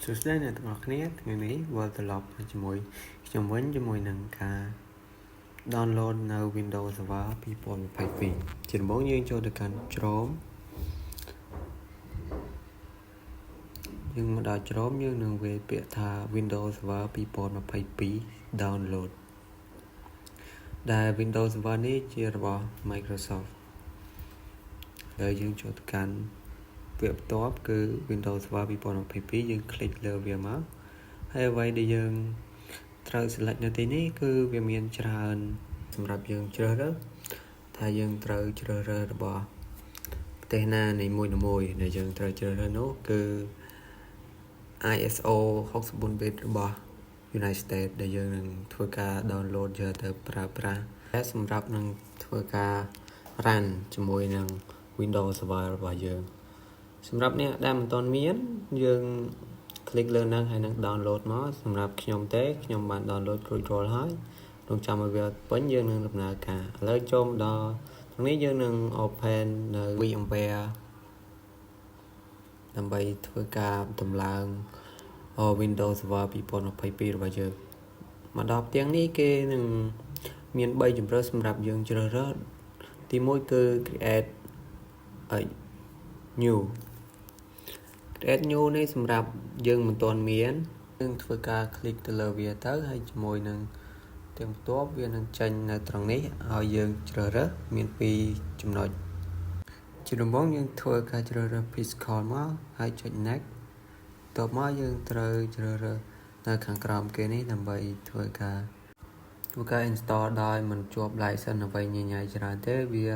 សួស្តីអ្នកទាំងអស់គ្នាថ្ងៃនេះវិលត្រឡប់មកជាមួយខ្ញុំវិញជាមួយនឹងការ download នៅ Windows Server 2022 ជាដំបូងយើងចូលទៅកាន់ Chrome យើងមកដល់ Chrome យើងនឹងវាយពាក្យថា Windows Server 2022 download ដែល Windows Server នេះជារបស់ Microsoft ហើយយើងចូលទៅកាន់ពាក្យបន្ទាប់គឺ Windows Server 2022យើងคลิกលើវាមកហើយអ្វីដែលយើងត្រូវ select នៅទីនេះគឺវាមានច្រើនសម្រាប់យើងជ្រើសរើសថាយើងត្រូវជ្រើសរើសរបស់ប្រទេសណានៃមួយដែលយើងត្រូវជ្រើសរើសនោះគឺ ISO 64 bit របស់ United States ដែលយើងនឹងធ្វើការ download យកទៅប្រើប្រាស់សម្រាប់នឹងធ្វើការ run ជាមួយនឹង Windows Server របស់យើងសម្រាប់អ្នកដែលមិនទាន់មានយើងคลิกលើនឹងហើយនឹង download មកសម្រាប់ខ្ញុំទេខ្ញុំបាន download រួចរាល់ហើយរងចាំឲ្យវាពេញយើងនឹងដំណើរការឥឡូវចូលដល់ថ្ងៃនេះយើងនឹង open នៅ VMware ដើម្បីធ្វើការតម្លើង Windows Server 2022របស់យើងមកដល់ផ្ទាំងនេះគេនឹងមាន3ជម្រើសសម្រាប់យើងជ្រើសរើសទី1គឺ create new នេះសម្រាប់យើងមិនទាន់មានយើងធ្វើការคลิกទៅលើវាទៅហើយជាមួយនឹងទាំងបន្ទាប់វានឹងចេញនៅត្រង់នេះឲ្យយើងជ្រើសរើសមាន2ចំណុចជាដំបូងយើងធ្វើការជ្រើសរើស physical មកហើយចុច next បន្ទាប់មកយើងត្រូវជ្រើសរើសនៅខាងក្រោមគេនេះដើម្បីធ្វើការ install ដោយមិនជាប់ license អ្វីញញ៉ៃច្រើនទេវា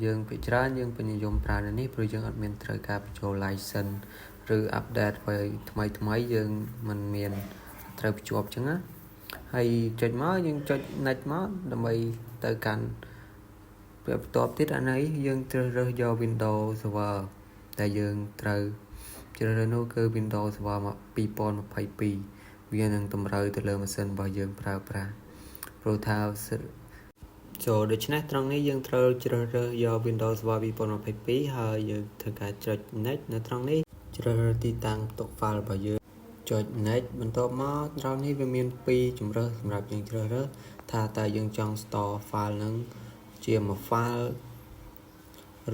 យើងពិចារណាយើងពេញនិយមប្រើនេះព្រោះយើងអត់មានត្រូវការបញ្ចូល license ឬ update អ្វីថ្មីយើងមិនមានត្រូវភ្ជាប់ចឹងណាហើយចុចមកយើងចុច next មកដើម្បីទៅកាន់ពាក្យបន្ទាប់ទៀតអានេះយើងជ្រើសរើសយក Windows Server ដែលយើងត្រូវជ្រើសរើសនោះគឺ Windows Server 2022វានឹងតម្រូវទៅលើម៉ាស៊ីនរបស់យើងប្រើប្រាស់ព្រោះថាដូច្នេះត្រង់នេះយើងត្រូវជ្រើសរើសយក Windows Server 2022ហើយយើងធ្វើការចុច next នៅត្រង់នេះជ្រើសរើសទីតាំងផ្ទុក file របស់យើងចុច next បន្ទាប់មកត្រង់នេះវាមាន2ជម្រើសសម្រាប់យើងជ្រើសរើសថាតើយើងចង់ store file នឹងជាមួយ file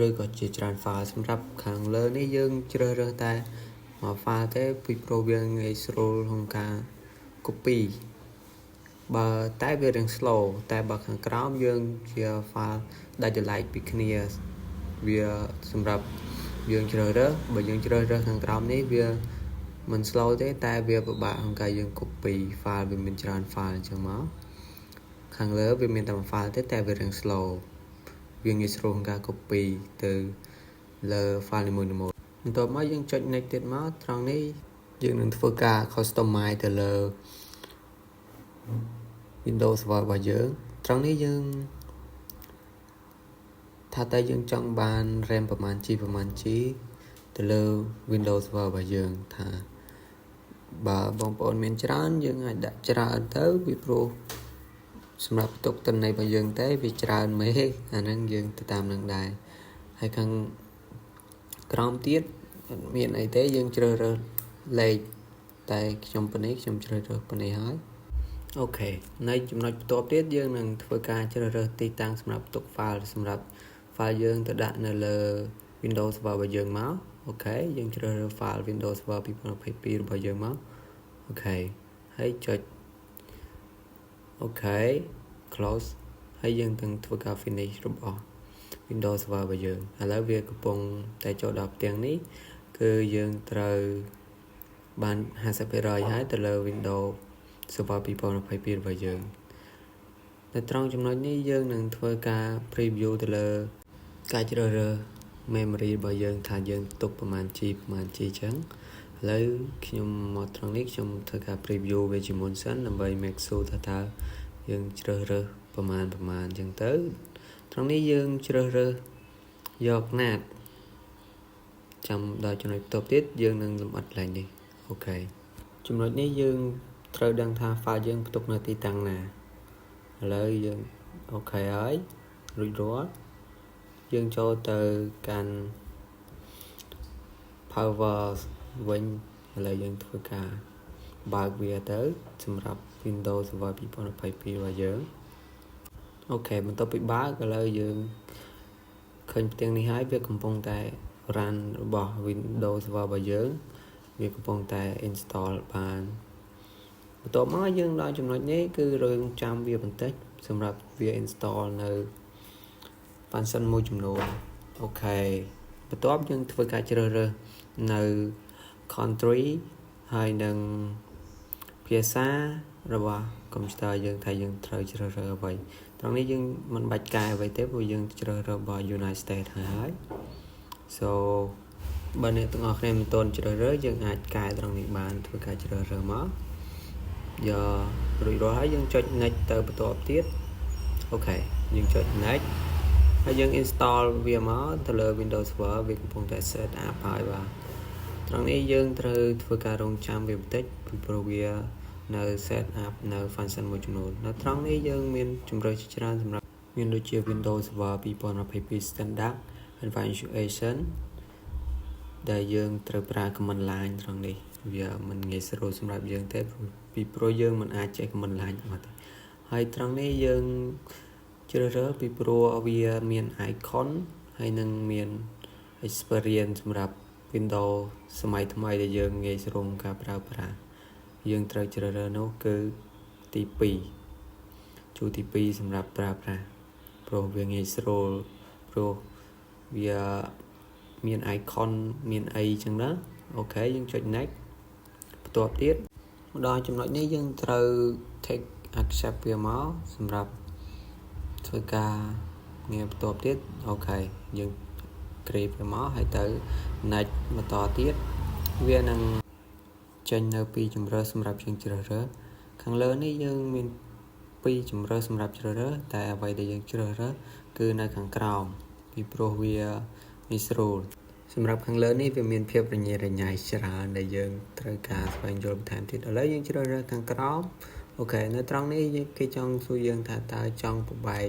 ឬក៏ជាច្រើន file សម្រាប់ខាងលើនេះយើងជ្រើសរើសតែមួយ file ទេពីព្រោះវាងាយស្រួលក្នុងការ copy បើតែវារៀង slow តែបើខាងក្រោមយើងជា file ដាច់ដោយឡែកពីគ្នាវាសម្រាប់យើងជ្រើសរើសបើយើងជ្រើសរើសខាងក្រោមនេះវាមិន slow ទេតែវាពិបាកក្នុងការយើង copy file វាមានច្រើន file អញ្ចឹងមកខាងលើវាមានតែមួយ file ទេតែវារៀង slow វាងាយស្រួលក្នុងការ copy ទៅលើ file នីមួយៗបន្ទាប់មកយើងចុច next ទៀតមកត្រង់នេះយើងនឹងធ្វើការ customize ទៅលើ Windows Server របស់យើងត្រង់នេះយើងថាតើយើងចង់បាន RAM ប្រមាណ G ទៅលើ Windows Server របស់យើងថាបើបងប្អូនមានច្រើនយើងអាចដាក់ច្រើនទៅពីព្រោះសម្រាប់បន្ទុកទិន្នន័យរបស់យើងទេវាច្រើនមេឃអាហ្នឹងយើងទៅតាមនឹងដែរហើយខាងក្រោមទៀតមានអីទេយើងជ្រើសរើសលេខតែខ្ញុំជ្រើសរើសប៉ុណ្នេះហើយអូខេនៅចំណុចបន្ទាប់ទៀតយើងនឹងធ្វើការជ្រើសរើសទីតាំងសម្រាប់ផ្ទុក file សម្រាប់ file យើងទៅដាក់នៅលើ Windows Server របស់យើងមកអូខេយើងជ្រើសរើស file Windows Server 2022របស់យើងមកអូខេហើយចុចអូខេ close ហើយយើងនឹងធ្វើការ finish របស់ Windows Server របស់យើងឥឡូវវាកំពុងតែចូលដល់ផ្ទាំងនេះគឺយើងត្រូវបាន 50% ហើយទៅលើ Windows Server 2022របស់យើងនៅត្រង់ចំណុចនេះយើងនឹងធ្វើការ preview ទៅលើការជ្រើសរើស memory របស់យើងថាយើងទុកប្រមាណ G ចឹងឥឡូវខ្ញុំមកត្រង់នេះខ្ញុំធ្វើការ preview វាជាមុនសិនដើម្បី make sure ថាតើយើងជ្រើសរើសប្រមាណចឹងទៅត្រង់នេះយើងជ្រើសរើសយក NAT ចាំដល់ចំណុចបន្ទាប់ទៀតយើងនឹងលម្អិតឡើងនេះអូខេចំណុចនេះយើងត្រូវដឹងថា file យើងផ្ទុកនៅទីតាំងណាឥឡូវយើងអូខេហើយរួចរាល់យើងចូលទៅកាន់ power វិញ ឥឡូវយើងធ្វើការបើកវាទៅសម្រាប់ Windows Server 2022របស់យើងអូខេបន្ទាប់ពីបើកឥឡូវយើងឃើញផ្ទាំងនេះហើយវាកំពុងតែ run របស់ Windows Server របស់យើងវាកំពុងតែ install បានបន្ទាប់មកយើងដល់ចំណុចនេះគឺយើងចាំវាបន្តិចសម្រាប់វា install នៅ function មួយចំនួនអូខេបន្ទាប់យើងធ្វើការជ្រើសរើសនៅ country ហើយនឹងភាសារបស់ computer យើងថាយើងត្រូវជ្រើសរើសអ្វីត្រង់នេះយើងមិនបាច់កែអ្វីទេព្រោះយើងជ្រើសរើសរបស់ United States ហើយ so បើអ្នកទាំងអស់គ្នាមិនទាន់ជ្រើសរើសយើងអាចកែត្រង់នេះបានធ្វើការជ្រើសរើសមកយករួចរាល់ហើយយើងចុច next ទៅបន្ទាប់ទៀតអូខេយើងចុច next ហើយយើង install វាមកទៅលើ Windows Server វាកំពុងតែ set up ហើយបាទត្រង់នេះយើងត្រូវធ្វើការរងចាំវាបន្តិចពីព្រោះវានៅ set up នៅ function មួយចំនួននៅត្រង់នេះយើងមានជម្រើសជាច្រើនសម្រាប់មានដូចជា Windows Server 2022 Standard Evaluation ដែលយើងត្រូវប្រើ command line ត្រង់នេះវាមិនងាយស្រួលសម្រាប់យើងទេពីព្រោះយើងមិនអាចចេះ command line អត់ទេហើយត្រង់នេះយើងជ្រើសរើសពីព្រោះវាមាន icon ហើយនឹងមាន experience សម្រាប់ Windows សម័យថ្មីដែលយើងងាយស្រួលការប្រើប្រាស់យើងត្រូវជ្រើសរើសនោះគឺទី2ជួរទី2សម្រាប់ប្រើប្រាស់ព្រោះវាងាយស្រួលព្រោះវាមាន icon មានអីចឹងណាអូខេយើងចុច next បន្ទាប់ទៀតមកដល់ចំណុចនេះយើងត្រូវ take accept វាមកសម្រាប់ធ្វើការងារបន្ទាប់ទៀតអូខេយើង create វាមកហើយទៅ next បន្តទៀតវានឹងចេញនៅពីជម្រើសសម្រាប់យើងជ្រើសរើសខាងលើនេះយើងមានពីរជម្រើសសម្រាប់ជ្រើសរើសតែអ្វីដែលយើងជ្រើសរើសគឺនៅខាងក្រោមពីព្រោះវាងាយស្រួលសម្រាប់ខាងលើនេះវាមានភាពរញ៉េរញ៉ៃច្រើនដែលយើងត្រូវការស្វែងយល់បន្ថែមទៀតឥឡូវយើងជ្រើសរើសខាងក្រោមអូខេនៅត្រង់នេះគេចង់សួរយើងថាតើចង់ប្របែ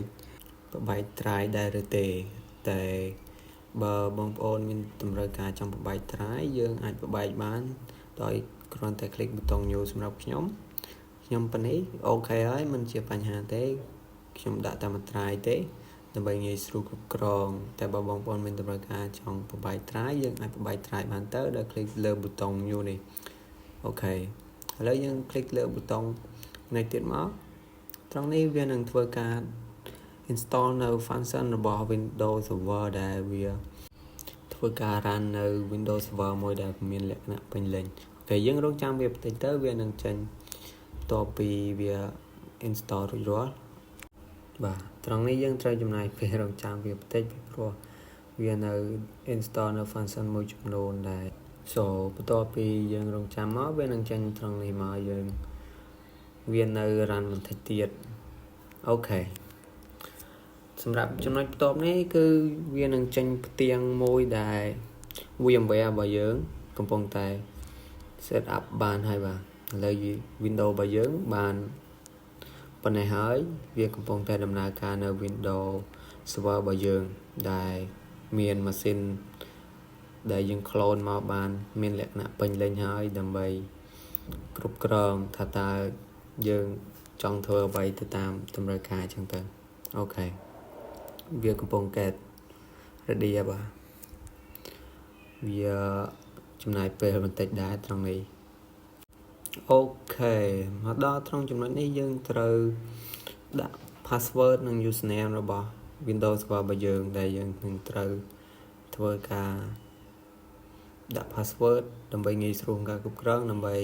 កត្រាយដែរឬទេតែបើបងប្អូនមានតម្រូវការចង់ប្របែកត្រាយយើងអាចប្របែកបានដោយគ្រាន់តែคลิกប៊ូតុង new សម្រាប់ខ្ញុំប៉ុណ្នេះអូខេហើយមិនជាបញ្ហាទេខ្ញុំដាក់តាមត្រាយទេដើម្បីងាយស្រួលគ្រប់គ្រងតែបើបងប្អូនមានតម្រូវការចង់ប្របែកត្រាយយើងអាចប្របែកត្រាយបានទៅដោយคลิกលើប៊ូតុង new នេះអូខេឥឡូវយើងคลิกលើប៊ូតុងនេះទៀតមកត្រង់នេះវានឹងធ្វើការ install នៅ function របស់ Windows Server ដែលវាធ្វើការ run នៅ Windows Server មួយដែលមានលក្ខណៈពេញលេញអូខេយើងរងចាំវាបន្តិចទៅវានឹងចេញបន្ទាប់ពីវា install រួចរាល់បាទត្រង់នេះយើងត្រូវចំណាយពេលរងចាំវាបន្តិចពីព្រោះវានៅ install នៅ function មួយចំនួនដែរ so បន្ទាប់ពីយើងរងចាំមកវានឹងចេញត្រង់នេះមកយើងវានៅ run បន្តិចទៀតអូខេសម្រាប់ចំណុចបន្ទាប់នេះគឺវានឹងចេញផ្ទាំងមួយដែល VMware របស់យើងកំពុងតែ set up បានហើយបាទឥឡូវ Windows របស់យើងបានប៉ុណ្ណេះហើយវាកំពុងតែដំណើរការនៅ Windows Server របស់យើងដែលមានម៉ាស៊ីនដែលយើង clone មកបានមានលក្ខណៈពេញលេញហើយដើម្បីគ្រប់គ្រងថាតើយើងចង់ធ្វើអ្វីទៅតាមតម្រូវការអញ្ចឹងទៅអូខេវាកំពុងកែ ready បាទវាចំណាយពេលបន្តិចដែរត្រង់នេះអូខេមកដល់ត្រង់ចំណុចនេះយើងត្រូវដាក់ password និង username របស់ Windows Server របស់យើងដែលយើងនឹងត្រូវធ្វើការដាក់ password ដើម្បីងាយស្រួលក្នុងការគ្រប់គ្រងដើម្បី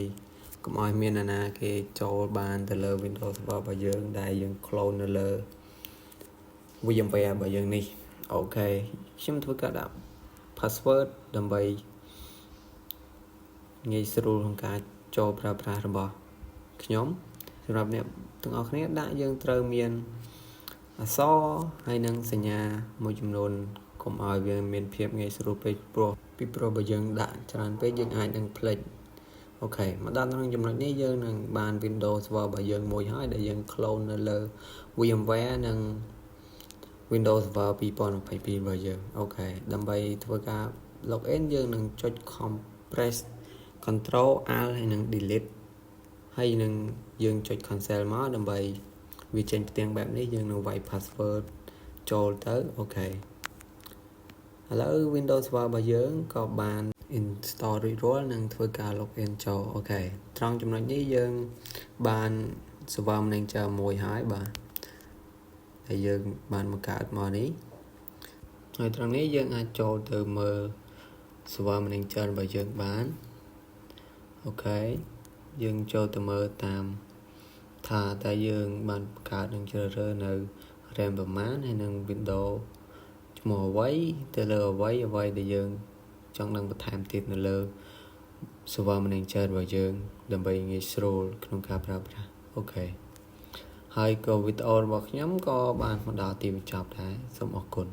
កុំឲ្យមានអ្នកណាគេចូលបានទៅលើ Windows Server របស់យើងដែលយើង clone នៅលើ VMware របស់យើងនេះអូខេខ្ញុំធ្វើការដាក់ password ដើម្បីងាយស្រួលក្នុងការចូលប្រើប្រាស់របស់ខ្ញុំសម្រាប់អ្នកទាំងអស់គ្នាដាក់យើងត្រូវមានអក្សរហើយនិងសញ្ញាមួយចំនួនកុំឲ្យវាមានភាពងាយស្រួលពេកព្រោះបើយើងដាក់ច្រើនពេកយើងអាចនឹងភ្លេចអូខេមកដល់ក្នុងចំណុចនេះយើងនឹងបាន Windows Server របស់យើងមួយហើយដែលយើង clone នៅលើ VMware និង Windows Server 2022របស់យើងអូខេដើម្បីធ្វើការ login យើងនឹងចុច compress control alt ហើយនឹង delete ហើយនឹងយើងចុច cancel មកដើម្បីវាចេញផ្ទាំងបែបនេះយើងនឹងវាយ password ចូលទៅអូខេឥឡូវ Windows Server របស់យើងក៏បាន install រួចរាល់និងធ្វើការ login ចូលអូខេត្រង់ចំណុចនេះយើងបាន server manager មួយហើយបាទហើយយើងបានបង្កើតមកនេះហើយត្រង់នេះយើងអាចចូលទៅមើល server manager របស់យើងបានអូខេយើងចូលទៅមើលតាមថាតើយើងបានបង្កើតនិងជ្រើសរើសនៅ RAM ប្រមាណហើយនឹង Windows ឈ្មោះអ្វីទៅលើអ្វីដែលយើងចង់នឹងបន្ថែមទៀតនៅលើ server manager របស់យើងដើម្បីងាយស្រួលក្នុងការប្រើប្រាស់អូខេហើយក៏វីដេអូរបស់ខ្ញុំក៏បានមកដល់ទីបញ្ចប់ដែរសូមអរគុណ